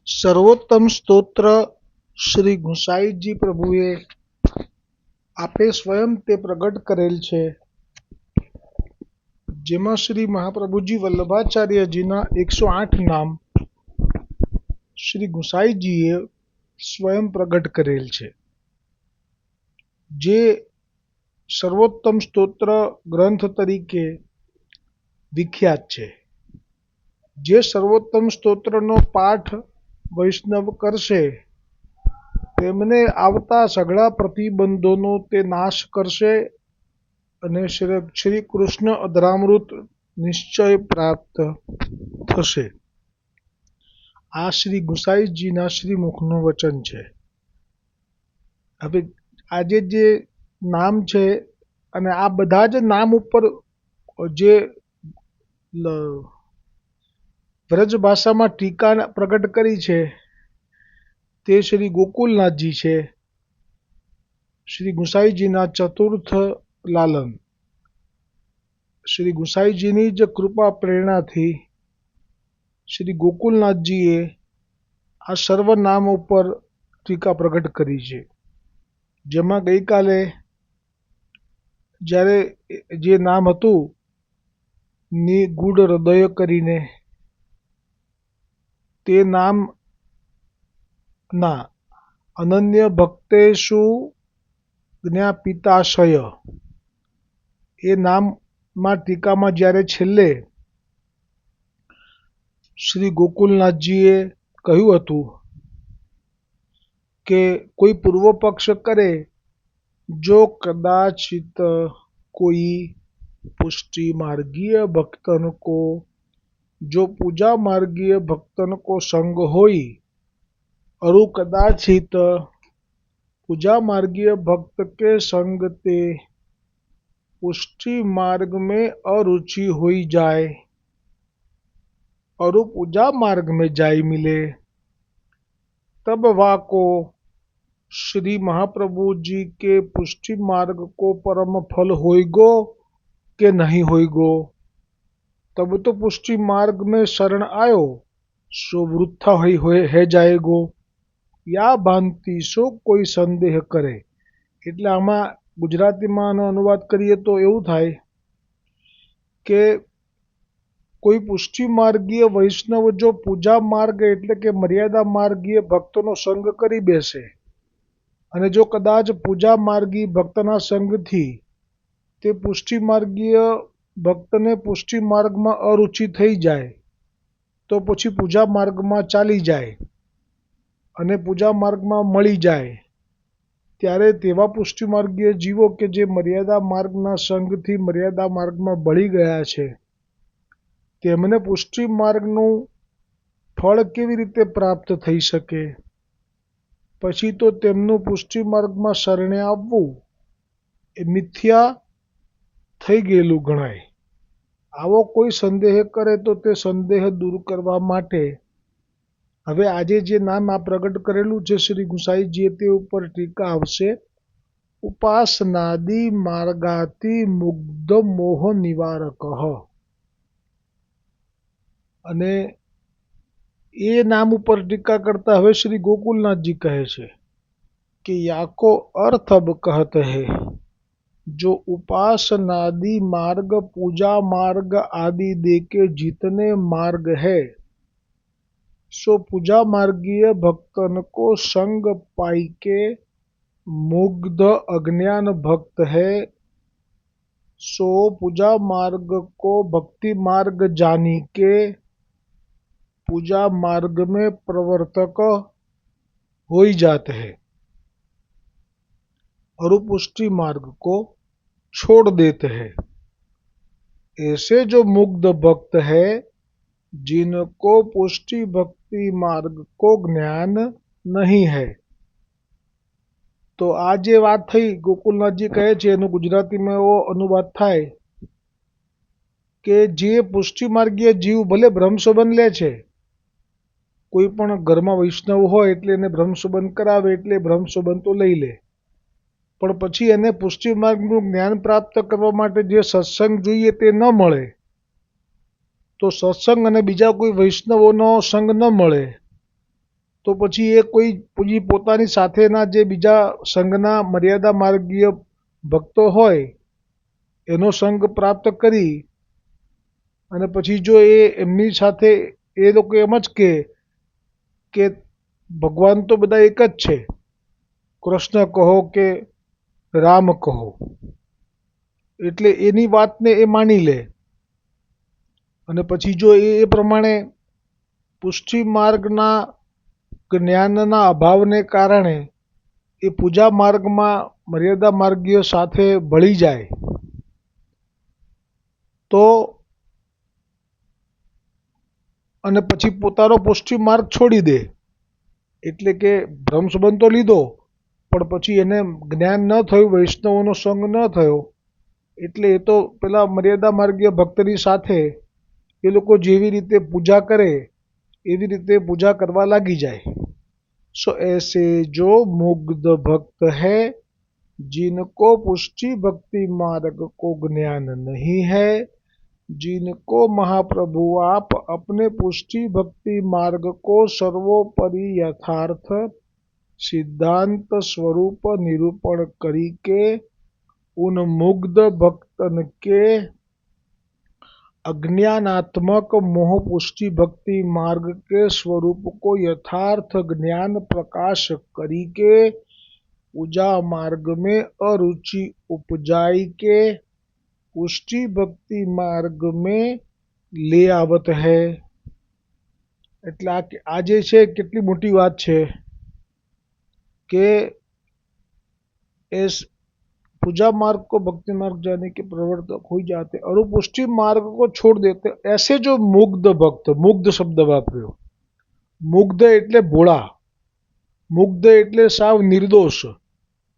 સર્વોત્તમ સ્તોત્ર શ્રી ગુસાઈજી પ્રભુએ આપે સ્વયં તે પ્રગટ કરેલ છે, જેમાં શ્રી મહાપ્રભુજી વલ્લભાચાર્યજીના 108 નામ શ્રી ગુસાઈજીએ સ્વયં પ્રગટ કરેલ છે, જે સર્વોત્તમ સ્તોત્ર ગ્રંથ તરીકે વિખ્યાત છે. જે સર્વોત્તમ સ્તોત્રનો પાઠ વૈષ્ણવ કરશે તેમને આવતા સઘળા પ્રતિબંધોનો તે નાશ કરશે અને શ્રી કૃષ્ણ અધરામૃત નિશ્ચય પ્રાપ્ત થશે. આ શ્રી ગુસાઈજીના શ્રીમુખનું વચન છે. હવે આજે જે નામ છે અને આ બધા જ નામ ઉપર જે વ્રજ ભાષામાં ટીકા પ્રગટ કરી છે તે શ્રી ગોકુલનાથજી છે. શ્રી ગુસાઈજીના ચતુર્થ લાલન. શ્રી ગુસાઈજીની જ કૃપા પ્રેરણાથી શ્રી ગોકુલનાથજીએ આ સર્વ નામ ઉપર ટીકા પ્રગટ કરી છે, જેમાં ગઈકાલે જ્યારે જે નામ હતું નિગૂઢ હૃદય કરીને, તે નામના અનન્ય ભક્તેષુ જ્ઞાપિતાશય એ નામમાં ટીકામાં જ્યારે છેલ્લે શ્રી ગોકુલનાથજીએ કહ્યું હતું કે કોઈ પૂર્વ પક્ષ કરે, જો કદાચિત કોઈ પુષ્ટિ માર્ગીય ભક્તન કો जो पूजा मार्गीय भक्तन को संग होई, अरु कदाचित पूजा मार्गीय भक्त के संग ते पुष्टि मार्ग में अरुचि होई जाए, अरु पूजा मार्ग में जाई मिले, तब वा को श्री महाप्रभु जी के पुष्टि मार्ग को परम फल होइगो के नहीं होइगो. तब तो पुष्टि मार्ग में शरण आयो सो वृथा है जाएगो, या भांति सो કોઈ સંદેહ કરે. એટલે આમાં ગુજરાતીમાં અનુવાદ કરીએ તો એવું થાય કે કોઈ પુષ્ટિ માર્ગીય વૈષ્ણવ જો પૂજા માર્ગ એટલે કે મર્યાદા માર્ગીય ભક્તોનો સંગ કરી બેસે અને જો કદાચ પૂજા માર્ગી ભક્તના સંગથી તે પુષ્ટિ માર્ગીય ભક્તને પુષ્ટિ માર્ગમાં અરુચિ થઈ જાય તો પછી પૂજા માર્ગમાં ચાલી જાય અને પૂજા માર્ગમાં મળી જાય, ત્યારે તેવા પુષ્ટિ માર્ગીય જીવો કે જે મર્યાદા માર્ગના સંગથી મર્યાદા માર્ગમાં ભળી ગયા છે, તેમને પુષ્ટિ માર્ગનું ફળ કેવી રીતે પ્રાપ્ત થઈ શકે? પછી તો તેમનું પુષ્ટિ માર્ગમાં શરણે આવવું એ મિથ્યા થઈ ગયેલું ગણાય. આવો કોઈ સંદેહ કરે તો તે સંદેહ દૂર કરવા માટે હવે આજે જે નામ આ પ્રગટ કરેલું છે શ્રી ગુસાઈજીએ તે ઉપર ટીકા આવશે. ઉપાસનાદિ માર્ગાતિ મુગ્ધ મોહ નિવારક. અને એ નામ ઉપર ટીકા કરતા હવે શ્રી ગોકુલનાથજી કહે છે કે યાકો અર્થ અબ કહત હૈ, जो उपासनादि मार्ग पूजा मार्ग आदि देके जितने मार्ग है, सो पूजा मार्गीय भक्तन को संग पाई के मुग्ध अज्ञान भक्त है, सो पूजा मार्ग को भक्ति मार्ग जानी के पूजा मार्ग में प्रवर्तक हो ही जाते हैं और पुष्टि मार्ग को छोड़ देते हैं. ऐसे जो मुग्ध भक्त है जिनको पुष्टि भक्ति मार्ग को ज्ञान नहीं है. તો આ જે વાત થઈ ગોકુલનાથજી કહે છે એનો ગુજરાતીમાં એવો અનુવાદ થાય કે જે પુષ્ટિ માર્ગીય જીવ ભલે બ્રહ્મસંબંધ લે છે, કોઈ પણ ઘરમાં વૈષ્ણવ હોય એટલે એને બ્રહ્મસંબંધ કરાવે એટલે બ્રહ્મસંબંધ તો લઈ લે, પણ પછી એને પુષ્ટિ માર્ગનું જ્ઞાન પ્રાપ્ત કરવા માટે જે સત્સંગ જોઈએ તે ન મળે, તો સત્સંગ અને બીજા કોઈ વૈષ્ણવોનો સંગ ન મળે તો પછી એ કોઈ પોતાની સાથેના જે બીજા સંઘના મર્યાદા માર્ગીય ભક્તો હોય એનો સંગ પ્રાપ્ત કરી અને પછી જો એ એમની સાથે એ લોકો એમ જ કે ભગવાન તો બધા એક જ છે, કૃષ્ણ કહો કે રામ કહો, એટલે એની વાતને એ માની લે અને પછી જો એ પ્રમાણે પુષ્ટિ માર્ગના જ્ઞાનના અભાવને કારણે એ પૂજા માર્ગમાં મર્યાદા માર્ગીય સાથે ભળી જાય તો અને પછી પોતાનો પુષ્ટિ માર્ગ છોડી દે, એટલે કે બ્રહ્મ સંબંધ તો લીધો પણ પછી એને જ્ઞાન ન થયું, વૈષ્ણવોનો સંગ ન થયો, એટલે એ તો પેલા મર્યાદા માર્ગીય ભક્તની સાથે એ લોકો જેવી રીતે પૂજા કરે એવી રીતે પૂજા કરવા લાગી જાય. सो ऐसे जो मुग्ध भक्त है जिनको पुष्टि भक्ति मार्ग को ज्ञान नहीं है, जिनको महाप्रभु आप अपने पुष्टि भक्ति मार्ग को सर्वोपरि यथार्थ सिद्धांत स्वरूप निरूपण करी के उन मुग्ध भक्तन के अज्ञानात्मक मोह पुष्टि भक्ति मार्ग के स्वरूप को यथार्थ ज्ञान प्रकाश करी के पूजा मार्ग में अरुचि उपजाई के पुष्टि भक्ति मार्ग में ले आवत है. એટલે આ જે છે કેટલી મોટી વાત છે કે इस पूजा मार्ग को भक्ति मार्ग जाने के प्रवर्तक हो जाते और वो पुष्टि मार्ग को छोड़ देते. ऐसे जो मुग्ध भक्त, मुग्ध शब्द वापर्यो, मुग्ध એટલે ભોળા, મુગ્ધ એટલે સાવ નિર્દોષ,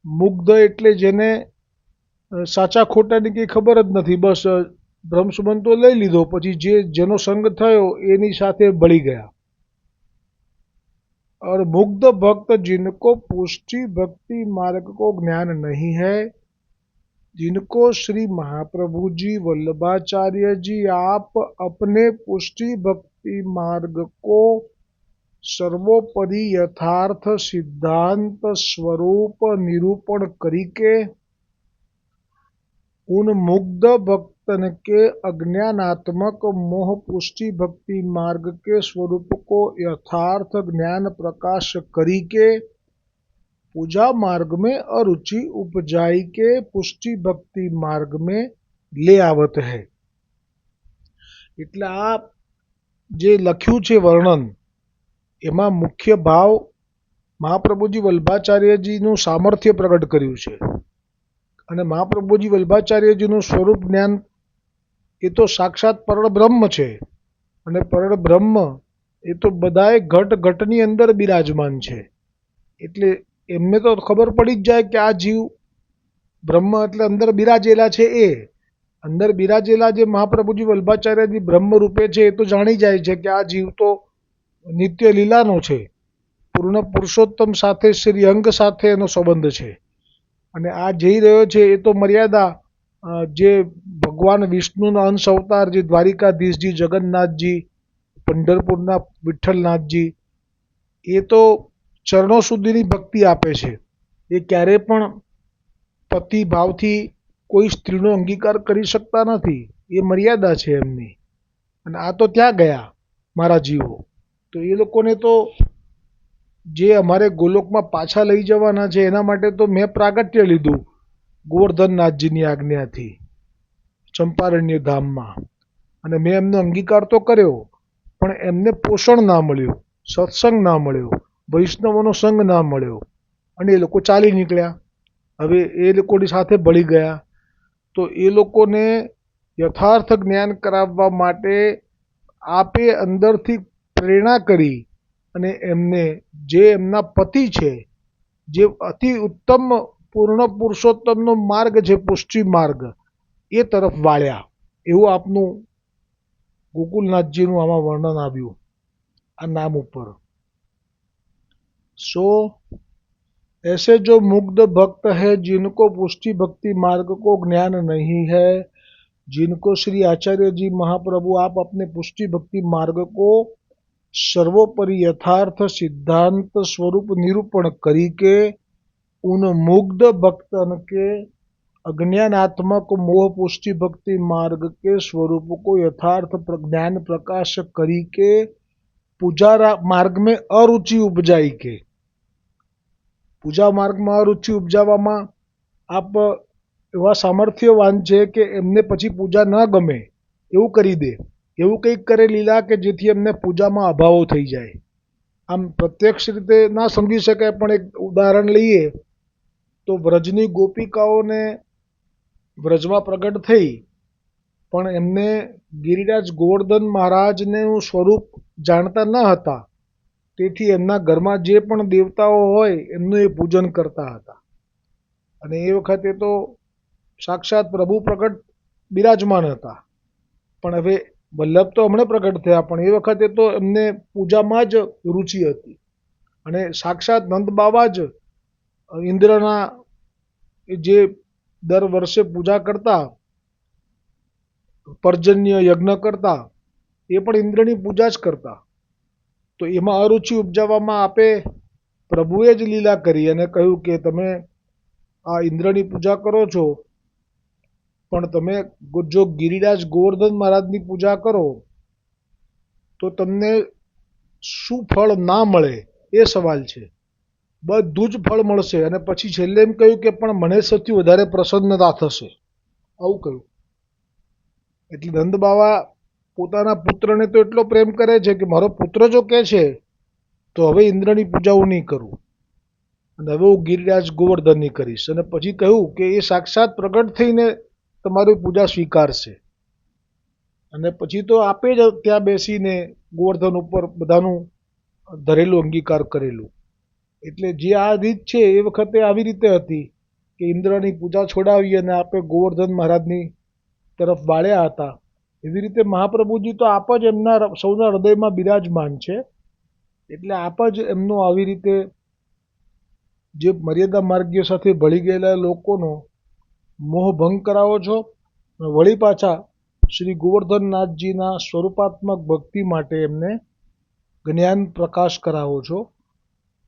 મુગ્ધ એટલે જેને સાચા ખોટાની કંઈ ખબર જ નથી, બસ બ્રહ્મ સંબંધ તો લઈ લીધો, પછી જેનો સંગ થયો એની સાથે ભળી ગયા. और मुग्ध भक्त जिनको पुष्टि भक्ति मार्ग को ज्ञान नहीं है, जिनको श्री महाप्रभु जी वल्लभाचार्य जी आप अपने पुष्टि भक्ति मार्ग को सर्वोपरि यथार्थ सिद्धांत स्वरूप निरूपण करी के उन मुग्ध भक्तन के अज्ञानात्मक मोह पुष्टि भक्ति मार्ग के स्वरूप को यथार्थ ज्ञान प्रकाश करी के पूजा मार्ग में अरुचि उपजाई के पुष्टि भक्ति मार्ग में ले आवत है. એટલે આ જે લખ્યું છે વર્ણન એમાં મુખ્ય ભાવ મહાપ્રભુજી વલ્લભાચાર્યજીનું સામર્થ્ય પ્રગટ કર્યું છે અને મહાપ્રભુજી વલ્લભાચાર્યજીનું સ્વરૂપ જ્ઞાન એ તો સાક્ષાત પરબ્રહ્મ છે અને પરબ્રહ્મ એ તો બધાએ ઘટ ઘટની અંદર બિરાજમાન છે, એટલે એમને તો ખબર પડી જ જાય કે આ જીવ બ્રહ્મ એટલે અંદર બિરાજેલા છે. એ અંદર બિરાજેલા જે મહાપ્રભુજી વલ્લભાચાર્યજી બ્રહ્મ રૂપે છે એ તો જાણી જાય છે કે આ જીવ તો નિત્ય લીલાનો છે, પૂર્ણ પુરુષોત્તમ સાથે શ્રી અંગ સાથે એનો સંબંધ છે અને આ જઈ રહ્યો છે એ તો મર્યાદા જે ભગવાન વિષ્ણુના અંશ અવતાર જે દ્વારિકાધીશજી, જગન્નાથજી, પંઢરપુરના વિઠ્ઠલનાથજી એ તો ચરણો સુધીની ભક્તિ આપે છે. એ ક્યારે પણ પતિ ભાવથી કોઈ સ્ત્રીનો અંગીકાર કરી શકતા નથી, એ મર્યાદા છે એમની. અને આ તો ત્યાં ગયા મારા જીવો, તો એ લોકોને તો જે અમારે ગોલોકમાં પાછા લઈ જવાના છે એના માટે તો મેં પ્રાગટ્ય લીધું ગોવર્ધનનાથજીની આજ્ઞાથી ચંપારણ્ય ધામમાં, અને મેં એમનો અંગીકાર તો કર્યો પણ એમને પોષણ ના મળ્યું, સત્સંગ ના મળ્યો, વૈષ્ણવોનો સંગ ના મળ્યો અને એ લોકો ચાલી નીકળ્યા. હવે એ લોકોની સાથે ભળી ગયા. તો એ લોકોને યથાર્થ જ્ઞાન કરાવવા માટે આપે અંદરથી પ્રેરણા કરી અને એમને જે એમના પતિ છે, જે અતિ ઉત્તમ પૂર્ણ પુરુષોત્તમનો માર્ગ છે પુષ્ટિ માર્ગ, એ તરફ વાળ્યા. એવું આપનું ગોકુલનાથજીનું આમાં વર્ણન આવ્યું આ નામ ઉપર. सो ऐसे जो मुग्ध भक्त है जिनको पुष्टि भक्ति मार्ग को ज्ञान नहीं है, जिनको श्री आचार्य जी महाप्रभु आप अपने पुष्टि भक्ति मार्ग को सर्वोपरि यथार्थ सिद्धांत स्वरूप निरूपण करी के उन मुग्ध भक्तन के अज्ञानात्मक मोह पुष्टि भक्ति मार्ग के स्वरूप को यथार्थ ज्ञान प्रकाश करी के पूजा मार्ग में अरुचि उपजाई के पूजा मार्ग में अरुचि उपजावामां आप एवा सामर्थ्यवान छे के एमने पछी पूजा न गमे एवं करी दे એવું કંઈક કરે લીલા કે જેથી એમને પૂજામાં અભાવો થઈ જાય. આમ પ્રત્યક્ષ રીતે ના સમજી શકાય પણ એક ઉદાહરણ લઈએ તો વ્રજની ગોપિકાઓને વ્રજમાં પ્રગટ થઈ પણ એમને ગિરિરાજ ગોવર્ધન મહારાજનું સ્વરૂપ જાણતા ન હતા, તેથી એમના ઘરમાં જે પણ દેવતાઓ હોય એમનું એ પૂજન કરતા હતા. અને એ વખતે તો સાક્ષાત પ્રભુ પ્રગટ બિરાજમાન હતા, પણ હવે વલ્લભ તો હમણાં પ્રગટ થયા, પણ એ વખતે તો એમને પૂજામાં જ રુચિ હતી. અને સાક્ષાત નંદ બાવા જ ઇન્દ્રના જે દર વર્ષે પૂજા કરતા, પર્જન્ય યજ્ઞ કરતા, એ પણ ઇન્દ્રની પૂજા જ કરતા. તો એમાં અરુચિ ઉપજાવવામાં આપે પ્રભુએ જ લીલા કરી અને કહ્યું કે તમે આ ઇન્દ્રની પૂજા કરો છો, પણ તમે જો ગિરિરાજ ગોવર્ધન મહારાજની પૂજા કરો તો તમને શું ફળ ના મળે એ સવાલ છે. બધું જ ફળ મળશે. અને પછી છેલ્લે એમ કહ્યું કે પણ મને સૌથી વધારે પ્રસન્નતા થશે, આવું કહ્યું. એટલે નંદ બાવા પોતાના પુત્રને તો એટલો પ્રેમ કરે છે કે મારો પુત્ર જો કહે છે તો હવે ઇન્દ્રની પૂજા હું નહીં કરું અને હવે હું ગિરિરાજ ગોવર્ધનની કરીશ. અને પછી કહ્યું કે એ સાક્ષાત પ્રગટ થઈને તમારી પૂજા સ્વીકારશે. અને પછી તો આપે જ ત્યાં બેસીને ગોવર્ધન ઉપર બધાનું ધરેલું અંગીકાર કરેલું. એટલે જે આ રીત છે એ વખતે આવી રીતે હતી કે ઇન્દ્રની પૂજા છોડાવી અને આપે ગોવર્ધન મહારાજની તરફ વાળ્યા હતા. એવી રીતે મહાપ્રભુજી તો આપ જ એમના સૌના હૃદયમાં બિરાજમાન છે. એટલે આપ જ એમનો આવી રીતે જે મર્યાદા માર્ગીય સાથે ભળી ગયેલા લોકોનો મોહ ભંગ કરાવો છો, વળી પાછા શ્રી ગોવર્ધનનાથજીના સ્વરૂપાત્મક ભક્તિ માટે એમને જ્ઞાન પ્રકાશ કરાવો છો.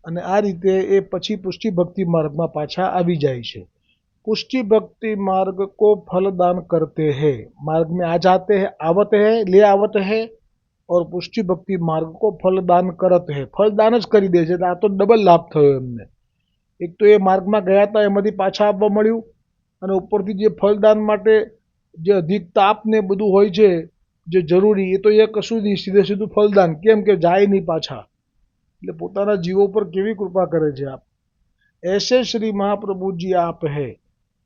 અને આ રીતે એ પછી પુષ્ટિ ભક્તિ માર્ગમાં પાછા આવી જાય છે. पुष्टि भक्ति मार्ग को फलदान करते हैं, मार्ग में आ जाते हैं, आवत है, ले आवत है और पुष्टि भक्ति मार्ग को फलदान करत है. फलदान જ કરી દે છે. આ તો ડબલ લાભ થયો એમને. એક તો એ માર્ગમાં ગયા હતા એમાંથી પાછા આવવા મળ્યું, અને ઉપરથી જે ફલદાન માટે જે અધિક તાપ ને બધું હોય છે જે જરૂરી, એ તો એ કશું નહીં, સીધે સીધું ફલદાન. કેમ કે જાય નહીં પાછા. એટલે પોતાના જીવો પર કેવી કૃપા કરે છે આપ. ऐसे श्री महाप्रभु जी आप है,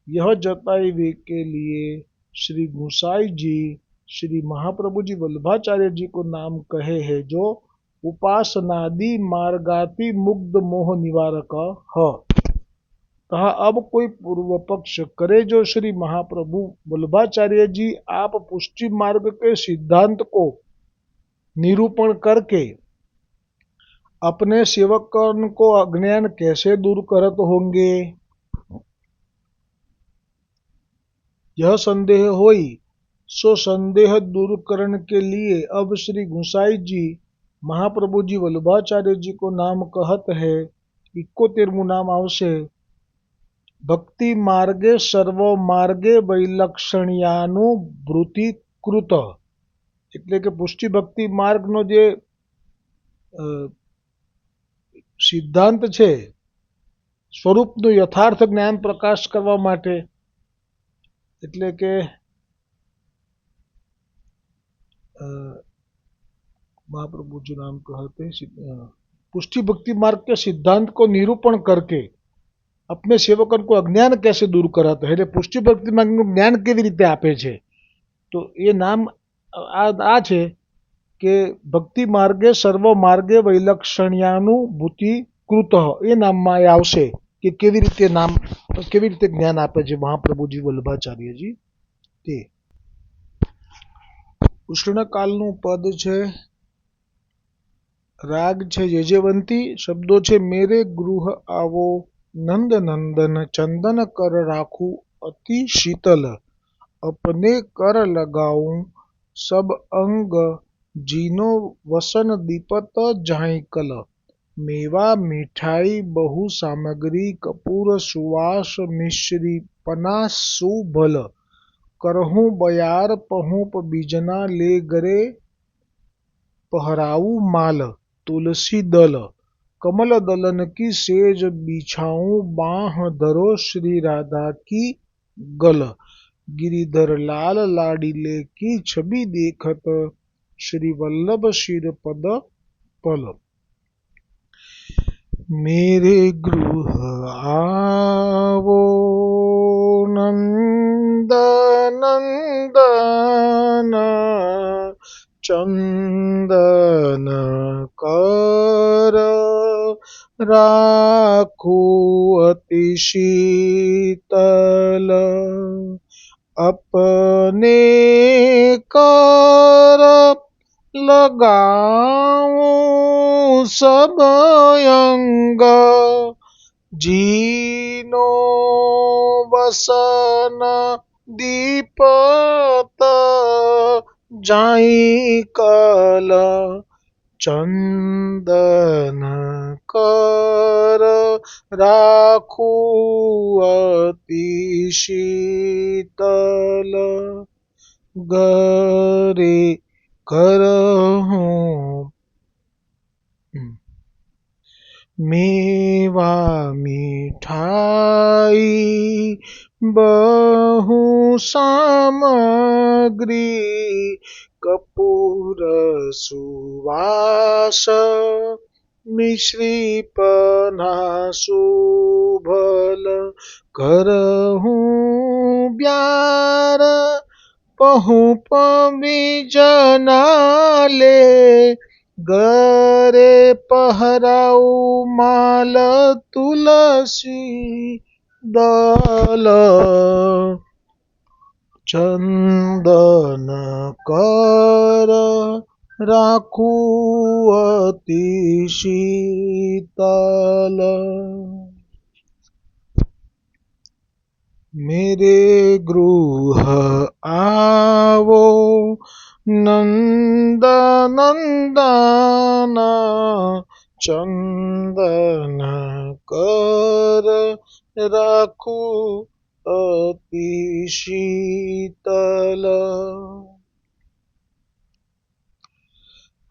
यह जताए के लिए श्री गुसाई जी श्री महाप्रभु जी वल्लभाचार्य जी को नाम कहे है, जो उपासनादि मार्गाति मुग्ध मोह निवारक ह. कहा अब कोई पूर्व पक्ष करे, जो श्री महाप्रभु वल्लभाचार्य जी आप पुष्टि मार्ग के सिद्धांत को निरूपण करके अपने सेवकन को अज्ञान कैसे दूर करत होंगे. यह संदेह होई, सो संदेह दूर करने के लिए अब श्री गुसाई जी महाप्रभु जी वल्लभाचार्य जी को नाम कहत है. 71मुं नाम आवशे, भक्ति मार्गे सर्व मार्गे वैलक्षण्यानुभूतिकृत. એટલે કે પુષ્ટિ ભક્તિ માર્ગનો જે સિદ્ધાંત છે, સ્વરૂપનું યથાર્થ જ્ઞાન પ્રકાશ કરવા માટે, એટલે કે महाप्रभु जी नाम कहते पुष्टि भक्ति मार्ग के सिद्धांत को निरूपण करके अपने सेवकन को अज्ञान कैसे दूर कराता है. એટલે પુષ્ટિ ભક્તિ માર્ગનું જ્ઞાન કેવી રીતે આપે છે, તો એ નામ આ છે કે ભક્તિ માર્ગે સર્વ માર્ગે વૈલક્ષણ્યાનુભૂતિ કૃત. એ નામમાં એ આવશે કે કેવી રીતે જ્ઞાન આપે છે મહાપ્રભુજી વલ્લભાચાર્યજી તે. ઉષ્ણકાલનું પદ છે, રાગ છે યજવંતી, શબ્દો છે મેરે ગૃહ આવો નંદ નંદન, ચંદન કર રાખું અતિ શીતલ, अपने कर लगाऊं सब अंग जीनो वसन दीपत जाहि कल। मेवा मिठाई बहु सामग्री कपूर सुवास मिश्री पना सुभल। करहूँ बयार पहुँप बीजना ले गरे पहराऊ माल। तुलसी दल कमल दलन की सेज बिछाऊं बाह धरो श्री राधा की गल। गिरिधर लाल लाडिले की छवि देखत श्री वल्लभ शिर पद पल। मेरे गृह आवो नंद नंदन चंदन कर राखू अति शीतल। अपने कर लगाऊं सब अंग। जीनो वसन दीपत जाई कल। चंदन कर राखू अति शीतल। गरे करहूँ मेवा मिठाई बहु सामग्री कपूर सुवास मिश्री पना सुभल। करहूँ ब्यार पहुँप बीजना ले गरे पहराऊ माल। तुलसी दल चंदन कर राखू अति शीतल। मेरे गृह आवो नंद नंदन चंदन कर राखू अति शीतल।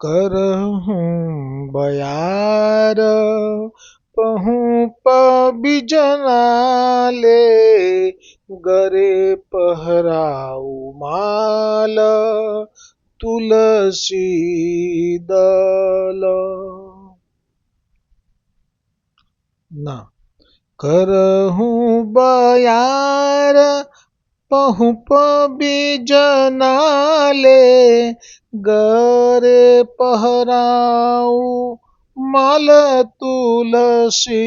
करहूँ बयार पहुँप बीजना ले गरे पहराऊ माल। तुलसी दल ना करहूँ बयार पहुँप बीजना ले गरे पहराऊ माल। तुलसी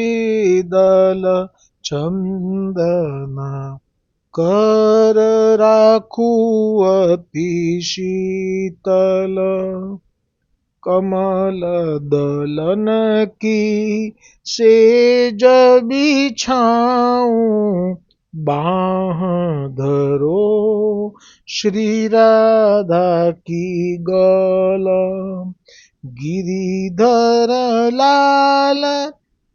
दल चंदन कर राखू अति शीतल। कमल दलन की सेज बिछाऊं बाह धरो श्री राधा की गल। गिरिधर लाल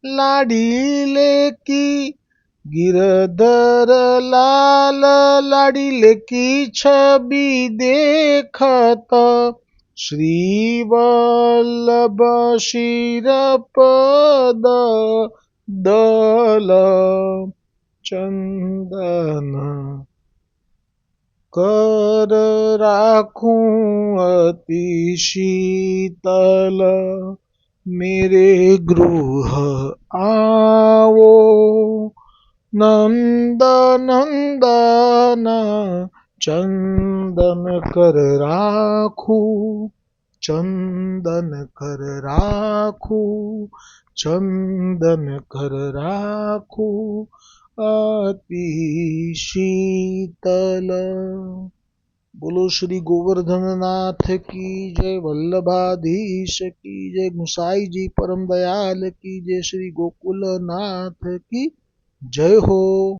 लाडिले की गिरधर लाल लाडिले की छवि देखत श्री वल्लभ शिर पद दल। चंदन कर राखूं अति शीतल। मेरे गृह आवो नंद नंदन चंदन कर राखू चंदन कर राखू चंदन कर राखू अति शीतल। बोलो श्री गोवर्धन नाथ की जय, वल्लभाधीश की जय, गुसाई जी परम दयाल की जय, श्री गोकुल नाथ की जय हो।